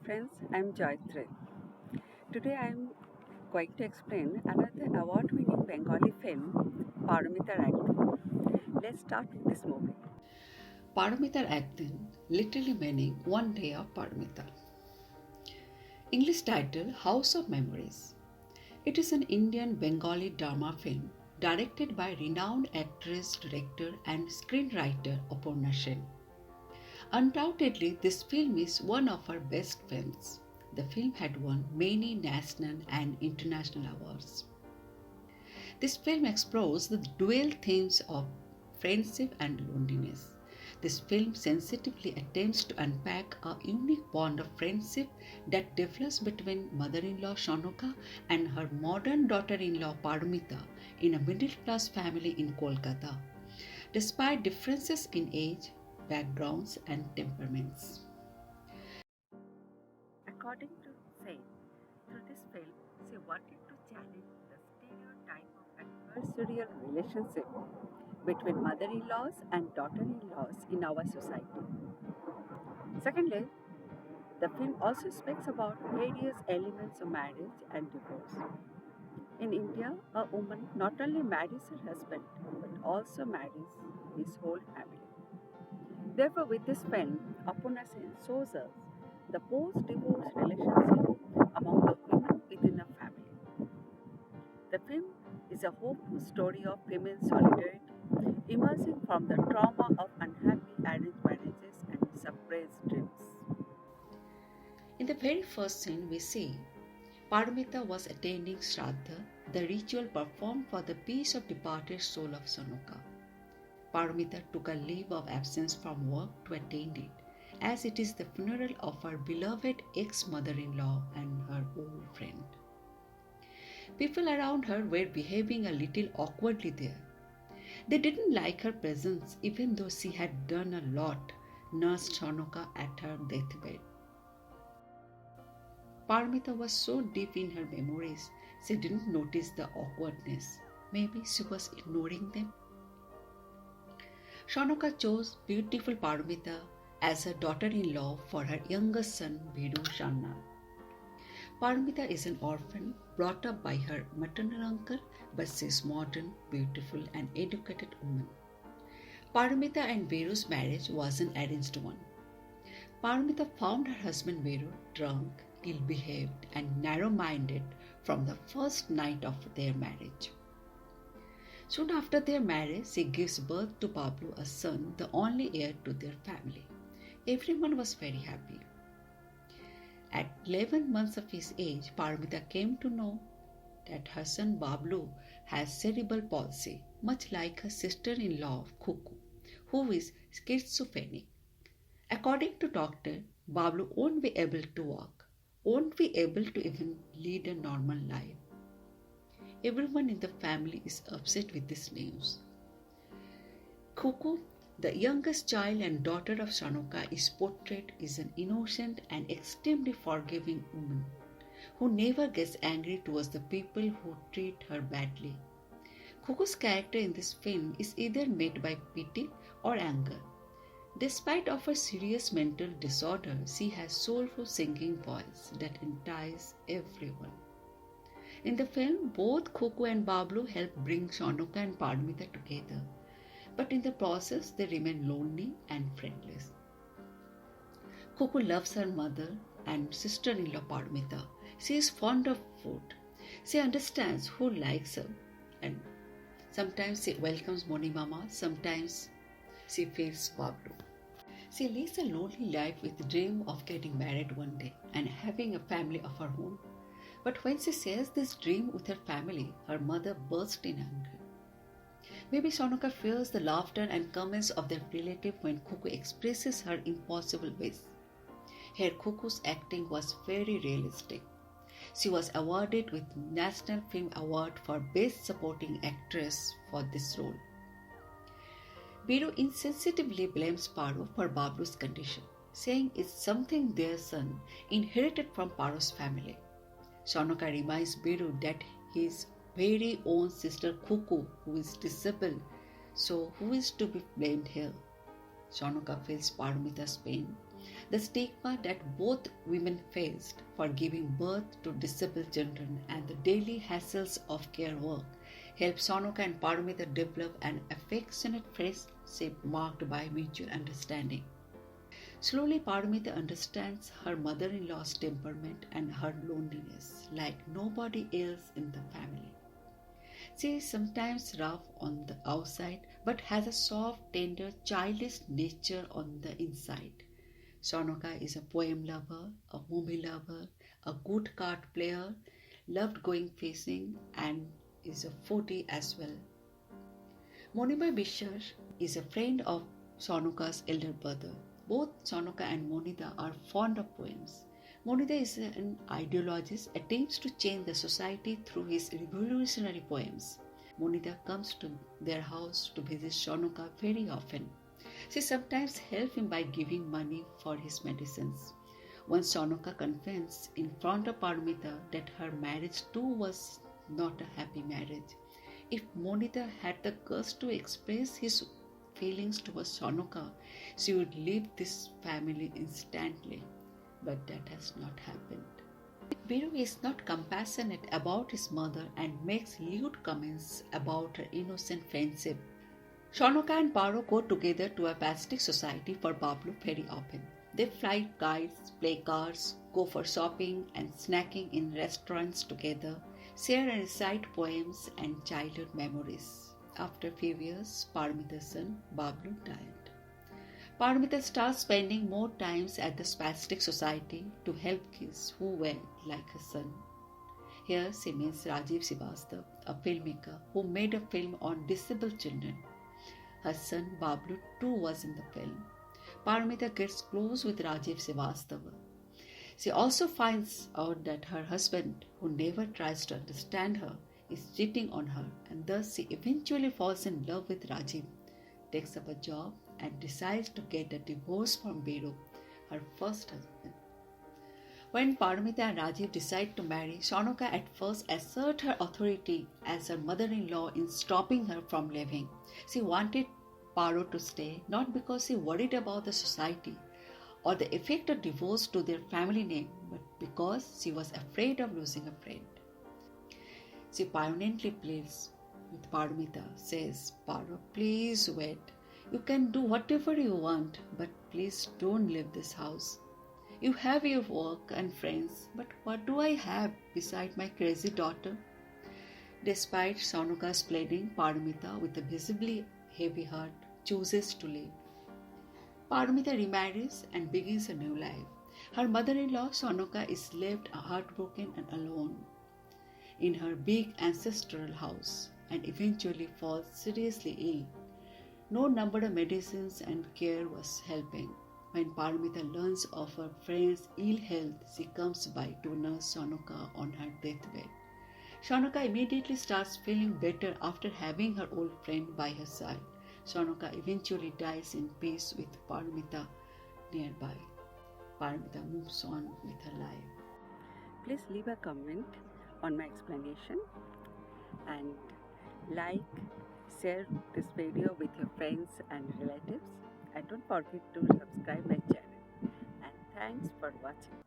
friends, I'm Joytre. Today I'm going to explain another award-winning Bengali film, Paromitar Ek Din. Let's start with this movie. Paromitar Ek Din, literally meaning one day of Paromita. English title House of Memories. It is an Indian Bengali drama film directed by renowned actress, director and screenwriter Aparna Sen. Undoubtedly, this film is one of her best films. The film had won many national and international awards. This film explores the dual themes of friendship and loneliness. This film sensitively attempts to unpack a unique bond of friendship that develops between mother-in-law Sanaka and her modern daughter-in-law Paromita in a middle-class family in Kolkata, despite differences in age, backgrounds, and temperaments. According to Sen, through this film, she wanted to challenge the stereotype of adversarial relationship between mother-in-laws and daughter-in-laws in our society. Secondly, the film also speaks about various elements of marriage and divorce. In India, a woman not only marries her husband but also marries his whole family. Therefore, with this film, Aparna Sen shows us the post-divorce relationship among the women within a family. The film is a hopeful story of female solidarity emerging from the trauma of unhappy arranged marriages and suppressed dreams. In the very first scene, we see Paromita was attending Shraddha, the ritual performed for the peace of departed soul of Sanaka. Paromita took a leave of absence from work to attend it, as it is the funeral of her beloved ex-mother-in-law and her old friend. People around her were behaving a little awkwardly there. They didn't like her presence even though she had done a lot, nursed Sanaka at her deathbed. Paromita was so deep in her memories, she didn't notice the awkwardness. Maybe she was ignoring them. Sanaka chose beautiful Paromita as her daughter-in-law for her youngest son, Biru Shanna. Paromita is an orphan brought up by her maternal uncle, but she is modern, beautiful and educated woman. Paromita and Biru's marriage was an arranged one. Paromita found her husband Biru drunk, ill-behaved and narrow-minded from the first night of their marriage. Soon after their marriage, she gives birth to Pablo, a son, the only heir to their family. Everyone was very happy. At 11 months of his age, Paromita came to know that her son Bablu has cerebral palsy, much like her sister-in-law Kuku, who is schizophrenic. According to doctor, Bablu won't be able to walk, won't be able to even lead a normal life. Everyone in the family is upset with this news. Kuku, the youngest child and daughter of Sanaka, is portrayed as an innocent and extremely forgiving woman who never gets angry towards the people who treat her badly. Kuku's character in this film is either met by pity or anger. Despite of her serious mental disorder, she has soulful singing voice that entices everyone. In the film, both Kuku and Bablu help bring Sanaka and Paromita together, but in the process they remain lonely and friendless. Kuku loves her mother and sister-in-law Paromita. She is fond of food. She understands who likes her, and sometimes she welcomes Moni Mama, sometimes she feels Bablu. She leads a lonely life with the dream of getting married one day and having a family of her own. But when she shares this dream with her family, her mother bursts in anger. Maybe Sanaka fears the laughter and comments of their relative when Kuku expresses her impossible wish. Here Kuku's acting was very realistic. She was awarded with National Film Award for Best Supporting Actress for this role. Biru insensitively blames Paro for Bablu's condition, saying it's something their son inherited from Paro's family. Sanaka reminds Biru that his very own sister Kuku, who is disabled, so who is to be blamed here? Sanaka feels Paromita's pain The stigma that both women faced for giving birth to disabled children and the daily hassles of care work helped Sanaka and Paromita develop an affectionate friendship marked by mutual understanding. Slowly, Paromita understands her mother in law's temperament and her loneliness like nobody else in the family. She is sometimes rough on the outside but has a soft, tender, childish nature on the inside. Sanaka is a poem lover, a movie lover, a good card player, loved going fishing, and is a foodie as well. Moniba Bishar is a friend of Sanaka's elder brother. Both Sanaka and Monida are fond of poems. Monida is an ideologist, attempts to change the society through his revolutionary poems. Monida comes to their house to visit Sanaka very often. She sometimes helps him by giving money for his medicines. Once Sanaka confesses in front of Paromita that her marriage too was not a happy marriage. If Monida had the guts to express his feelings towards Sanaka, she would leave this family instantly. But that has not happened. Biru is not compassionate about his mother and makes lewd comments about her innocent friendship. Sanaka and Paro go together to a plastic society for Bablu very often. They fly kites, play cards, go for shopping and snacking in restaurants together, share and recite poems and childhood memories. After a few years, Paromita's son Bablu died. Paromita starts spending more times at the spastic society to help kids who were like her son. Here she meets Rajiv Srivastava, a filmmaker who made a film on disabled children. Her son Bablu too was in the film. Paromita gets close with Rajiv Srivastava. She also finds out that her husband, who never tries to understand her, is cheating on her, and thus she eventually falls in love with Rajiv, takes up a job and decides to get a divorce from Biru, her first husband. When Paromita and Rajiv decide to marry, Sanaka at first asserts her authority as her mother-in-law in stopping her from leaving. She wanted Paro to stay not because she worried about the society or the effect of divorce to their family name, but because she was afraid of losing a friend. She poignantly pleads with Paromita, says, Paro, please wait. You can do whatever you want, but please don't leave this house. You have your work and friends, but what do I have beside my crazy daughter? Despite Sanaka's pleading, Paromita, with a visibly heavy heart, chooses to leave. Paromita remarries and begins a new life. Her mother-in-law, Sanaka, is left heartbroken and alone in her big ancestral house and eventually falls seriously ill. No number of medicines and care was helping. When Paromita learns of her friend's ill health, she comes by to nurse Sanaka on her deathbed. Sanaka immediately starts feeling better after having her old friend by her side. Sanaka eventually dies in peace with Paromita nearby. Paromita moves on with her life. Please leave a comment on my explanation and like, share this video with your friends and relatives, and don't forget to subscribe my channel. And thanks for watching.